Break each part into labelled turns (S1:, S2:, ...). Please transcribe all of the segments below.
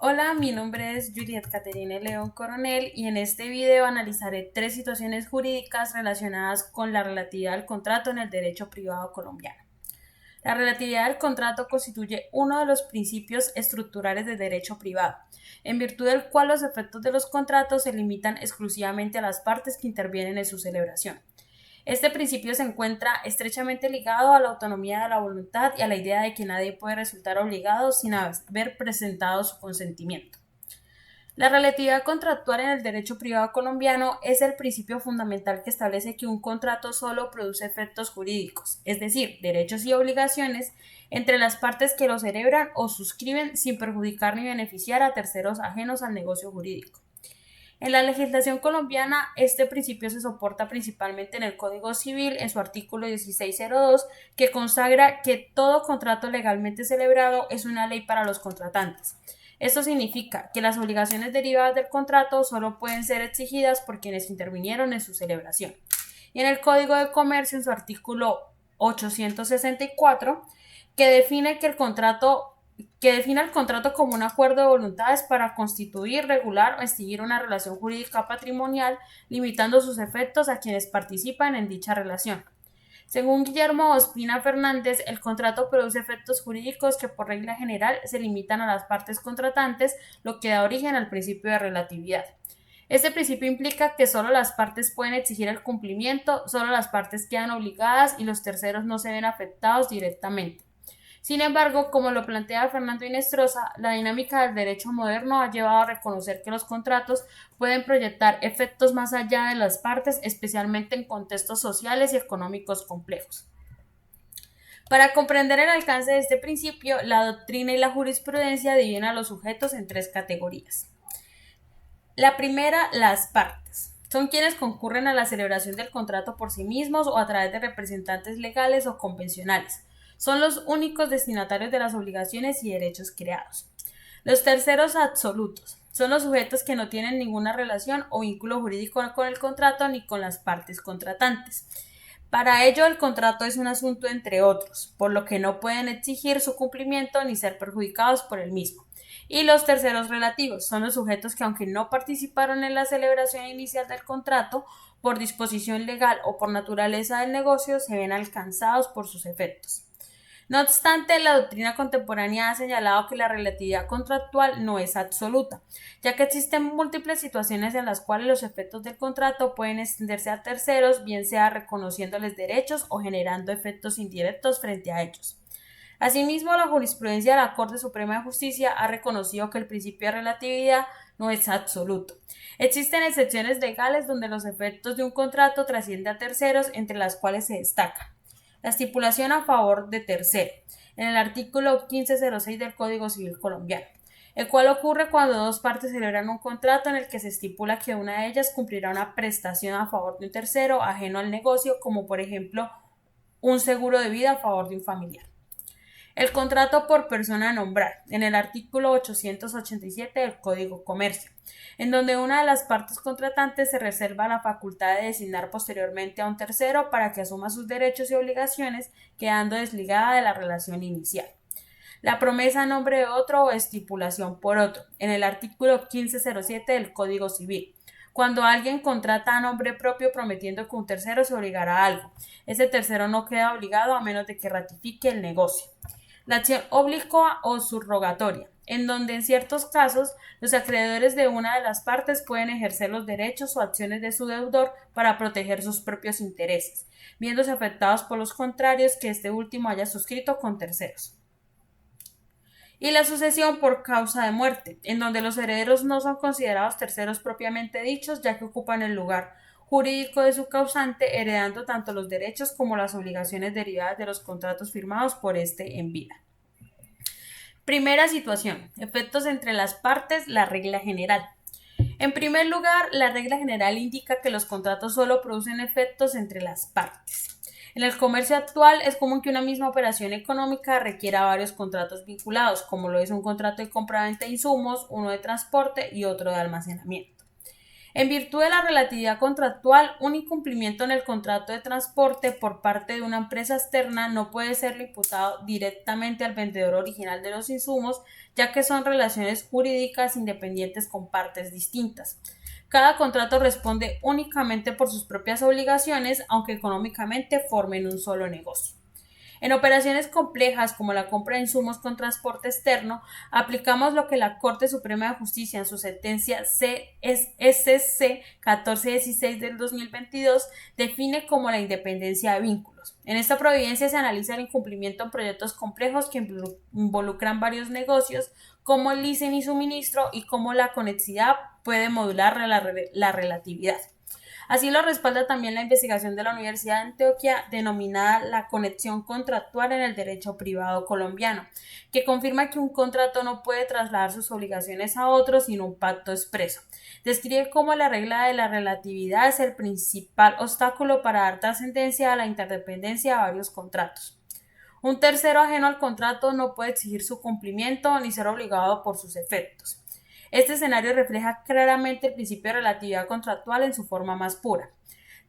S1: Hola, mi nombre es Juliet Caterine León Coronel y en este video analizaré tres situaciones jurídicas relacionadas con la relatividad del contrato en el derecho privado colombiano. La relatividad del contrato constituye uno de los principios estructurales del derecho privado, en virtud del cual los efectos de los contratos se limitan exclusivamente a las partes que intervienen en su celebración. Este principio se encuentra estrechamente ligado a la autonomía de la voluntad y a la idea de que nadie puede resultar obligado sin haber presentado su consentimiento. La relatividad contractual en el derecho privado colombiano es el principio fundamental que establece que un contrato solo produce efectos jurídicos, es decir, derechos y obligaciones entre las partes que lo celebran o suscriben sin perjudicar ni beneficiar a terceros ajenos al negocio jurídico. En la legislación colombiana, este principio se soporta principalmente en el Código Civil, en su artículo 1602, que consagra que todo contrato legalmente celebrado es una ley para los contratantes. Esto significa que las obligaciones derivadas del contrato solo pueden ser exigidas por quienes intervinieron en su celebración. Y en el Código de Comercio, en su artículo 864, que define el contrato como un acuerdo de voluntades para constituir, regular o extinguir una relación jurídica patrimonial, limitando sus efectos a quienes participan en dicha relación. Según Guillermo Ospina Fernández, el contrato produce efectos jurídicos que por regla general se limitan a las partes contratantes, lo que da origen al principio de relatividad. Este principio implica que solo las partes pueden exigir el cumplimiento, solo las partes quedan obligadas y los terceros no se ven afectados directamente. Sin embargo, como lo plantea Fernando Inestrosa, la dinámica del derecho moderno ha llevado a reconocer que los contratos pueden proyectar efectos más allá de las partes, especialmente en contextos sociales y económicos complejos. Para comprender el alcance de este principio, la doctrina y la jurisprudencia dividen a los sujetos en tres categorías. La primera, las partes. Son quienes concurren a la celebración del contrato por sí mismos o a través de representantes legales o convencionales. Son los únicos destinatarios de las obligaciones y derechos creados. Los terceros absolutos son los sujetos que no tienen ninguna relación o vínculo jurídico con el contrato ni con las partes contratantes. Para ello, el contrato es un asunto entre otros, por lo que no pueden exigir su cumplimiento ni ser perjudicados por el mismo. Y los terceros relativos son los sujetos que, aunque no participaron en la celebración inicial del contrato, por disposición legal o por naturaleza del negocio, se ven alcanzados por sus efectos. No obstante, la doctrina contemporánea ha señalado que la relatividad contractual no es absoluta, ya que existen múltiples situaciones en las cuales los efectos del contrato pueden extenderse a terceros, bien sea reconociéndoles derechos o generando efectos indirectos frente a ellos. Asimismo, la jurisprudencia de la Corte Suprema de Justicia ha reconocido que el principio de relatividad no es absoluto. Existen excepciones legales donde los efectos de un contrato trascienden a terceros, entre las cuales se destaca la estipulación a favor de tercero, en el artículo 1506 del Código Civil colombiano, el cual ocurre cuando dos partes celebran un contrato en el que se estipula que una de ellas cumplirá una prestación a favor de un tercero ajeno al negocio, como por ejemplo un seguro de vida a favor de un familiar. El contrato por persona a nombrar, en el artículo 887 del Código Comercio, en donde una de las partes contratantes se reserva la facultad de designar posteriormente a un tercero para que asuma sus derechos y obligaciones, quedando desligada de la relación inicial. La promesa a nombre de otro o estipulación por otro, en el artículo 1507 del Código Civil. Cuando alguien contrata a nombre propio prometiendo que un tercero se obligará a algo, ese tercero no queda obligado a menos de que ratifique el negocio. La acción oblicua o subrogatoria, en donde en ciertos casos los acreedores de una de las partes pueden ejercer los derechos o acciones de su deudor para proteger sus propios intereses, viéndose afectados por los contrarios que este último haya suscrito con terceros. Y la sucesión por causa de muerte, en donde los herederos no son considerados terceros propiamente dichos, ya que ocupan el lugar jurídico de su causante, heredando tanto los derechos como las obligaciones derivadas de los contratos firmados por éste en vida. Primera situación, efectos entre las partes, la regla general. En primer lugar, la regla general indica que los contratos solo producen efectos entre las partes. En el comercio actual es común que una misma operación económica requiera varios contratos vinculados, como lo es un contrato de compra-venta de insumos, uno de transporte y otro de almacenamiento. En virtud de la relatividad contractual, un incumplimiento en el contrato de transporte por parte de una empresa externa no puede ser imputado directamente al vendedor original de los insumos, ya que son relaciones jurídicas independientes con partes distintas. Cada contrato responde únicamente por sus propias obligaciones, aunque económicamente formen un solo negocio. En operaciones complejas como la compra de insumos con transporte externo, aplicamos lo que la Corte Suprema de Justicia en su sentencia SC 1416 del 2022 define como la independencia de vínculos. En esta providencia se analiza el incumplimiento en proyectos complejos que involucran varios negocios, como el leasing y suministro, y cómo la conexidad puede modular la relatividad. Así lo respalda también la investigación de la Universidad de Antioquia denominada la conexión contractual en el derecho privado colombiano, que confirma que un contrato no puede trasladar sus obligaciones a otro sin un pacto expreso. Describe cómo la regla de la relatividad es el principal obstáculo para dar trascendencia a la interdependencia de varios contratos. Un tercero ajeno al contrato no puede exigir su cumplimiento ni ser obligado por sus efectos. Este escenario refleja claramente el principio de relatividad contractual en su forma más pura.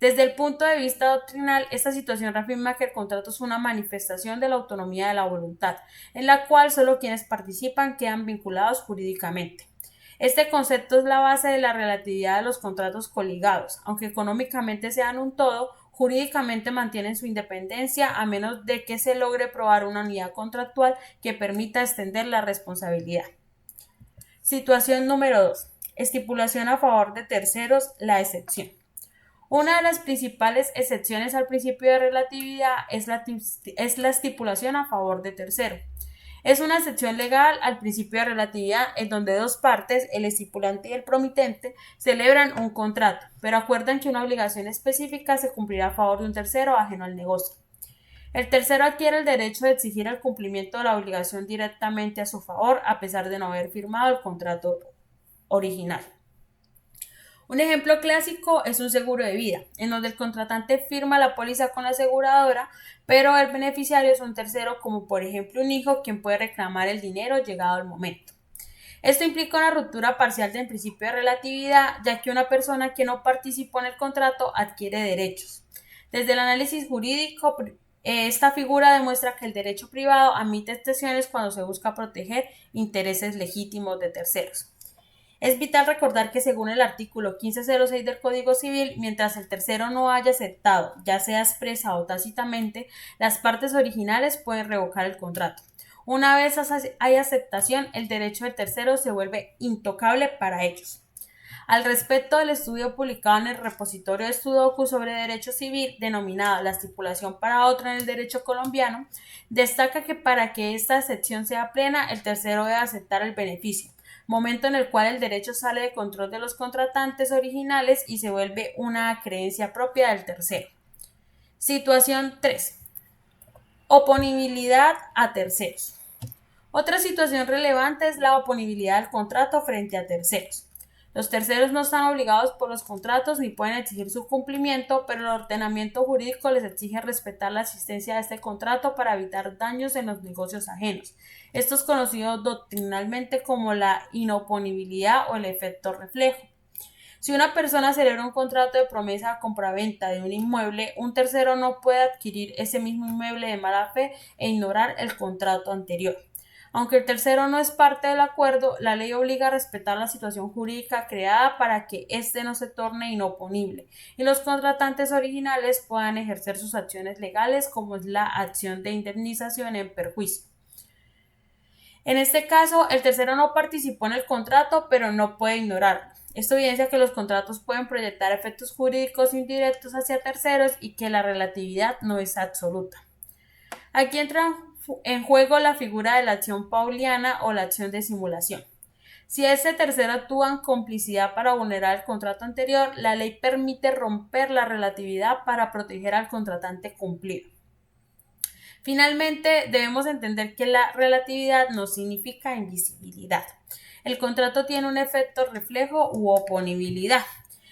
S1: Desde el punto de vista doctrinal, esta situación reafirma que el contrato es una manifestación de la autonomía de la voluntad, en la cual solo quienes participan quedan vinculados jurídicamente. Este concepto es la base de la relatividad de los contratos coligados. Aunque económicamente sean un todo, jurídicamente mantienen su independencia a menos de que se logre probar una unidad contractual que permita extender la responsabilidad. Situación número 2. Estipulación a favor de terceros, la excepción. Una de las principales excepciones al principio de relatividad es la estipulación a favor de tercero. Es una excepción legal al principio de relatividad en donde dos partes, el estipulante y el promitente, celebran un contrato, pero acuerdan que una obligación específica se cumplirá a favor de un tercero ajeno al negocio. El tercero adquiere el derecho de exigir el cumplimiento de la obligación directamente a su favor, a pesar de no haber firmado el contrato original. Un ejemplo clásico es un seguro de vida, en donde el contratante firma la póliza con la aseguradora, pero el beneficiario es un tercero, como por ejemplo un hijo, quien puede reclamar el dinero llegado el momento. Esto implica una ruptura parcial del principio de relatividad, ya que una persona que no participó en el contrato adquiere derechos. Desde el análisis jurídico, esta figura demuestra que el derecho privado admite excepciones cuando se busca proteger intereses legítimos de terceros. Es vital recordar que según el artículo 1506 del Código Civil, mientras el tercero no haya aceptado, ya sea expresa o tácitamente, las partes originales pueden revocar el contrato. Una vez hay aceptación, el derecho del tercero se vuelve intocable para ellos. Al respecto del estudio publicado en el repositorio de Sudoku sobre derecho civil, denominado La estipulación para otra en el derecho colombiano, destaca que para que esta excepción sea plena, el tercero debe aceptar el beneficio, momento en el cual el derecho sale de control de los contratantes originales y se vuelve una creencia propia del tercero. Situación 3. Oponibilidad a terceros. Otra situación relevante es la oponibilidad del contrato frente a terceros. Los terceros no están obligados por los contratos ni pueden exigir su cumplimiento, pero el ordenamiento jurídico les exige respetar la existencia de este contrato para evitar daños en los negocios ajenos. Esto es conocido doctrinalmente como la inoponibilidad o el efecto reflejo. Si una persona celebra un contrato de promesa de compraventa de un inmueble, un tercero no puede adquirir ese mismo inmueble de mala fe e ignorar el contrato anterior. Aunque el tercero no es parte del acuerdo, la ley obliga a respetar la situación jurídica creada para que éste no se torne inoponible y los contratantes originales puedan ejercer sus acciones legales, como es la acción de indemnización en perjuicio. En este caso, el tercero no participó en el contrato, pero no puede ignorarlo. Esto evidencia que los contratos pueden proyectar efectos jurídicos indirectos hacia terceros y que la relatividad no es absoluta. Aquí entra en juego la figura de la acción pauliana o la acción de simulación. Si ese tercero actúa en complicidad para vulnerar el contrato anterior, la ley permite romper la relatividad para proteger al contratante cumplido. Finalmente, debemos entender que la relatividad no significa invisibilidad. El contrato tiene un efecto reflejo u oponibilidad.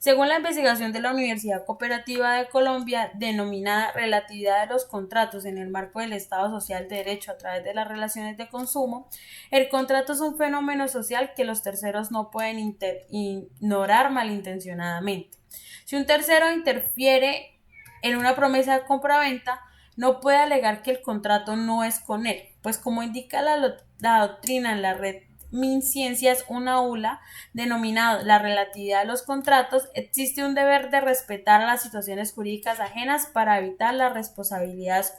S1: Según la investigación de la Universidad Cooperativa de Colombia, denominada Relatividad de los contratos en el marco del Estado social de derecho a través de las relaciones de consumo, el contrato es un fenómeno social que los terceros no pueden ignorar malintencionadamente. Si un tercero interfiere en una promesa de compraventa, no puede alegar que el contrato no es con él, pues como indica la doctrina en la red MinCiencias, una aula denominado la relatividad de los contratos, existe un deber de respetar las situaciones jurídicas ajenas para evitar las responsabilidades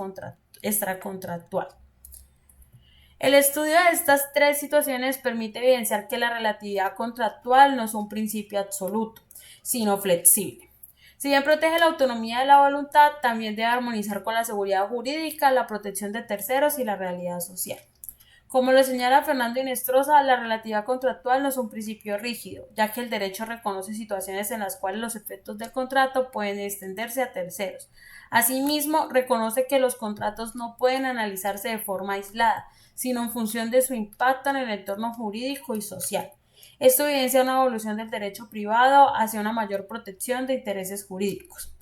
S1: extracontractuales. El estudio de estas tres situaciones permite evidenciar que la relatividad contractual no es un principio absoluto, sino flexible. Si bien protege la autonomía de la voluntad, también debe armonizar con la seguridad jurídica, la protección de terceros y la realidad social. Como lo señala Fernando Inestrosa, la relatividad contractual no es un principio rígido, ya que el derecho reconoce situaciones en las cuales los efectos del contrato pueden extenderse a terceros. Asimismo, reconoce que los contratos no pueden analizarse de forma aislada, sino en función de su impacto en el entorno jurídico y social. Esto evidencia una evolución del derecho privado hacia una mayor protección de intereses jurídicos.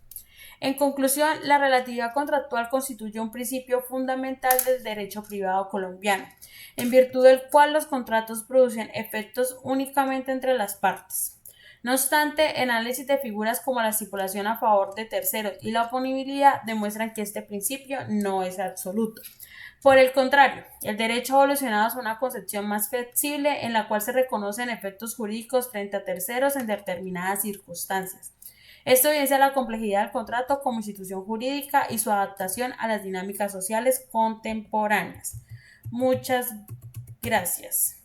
S1: En conclusión, la relatividad contractual constituye un principio fundamental del derecho privado colombiano, en virtud del cual los contratos producen efectos únicamente entre las partes. No obstante, el análisis de figuras como la estipulación a favor de terceros y la oponibilidad demuestran que este principio no es absoluto. Por el contrario, el derecho ha evolucionado hacia una concepción más flexible en la cual se reconocen efectos jurídicos frente a terceros en determinadas circunstancias. Esto evidencia la complejidad del contrato como institución jurídica y su adaptación a las dinámicas sociales contemporáneas. Muchas gracias.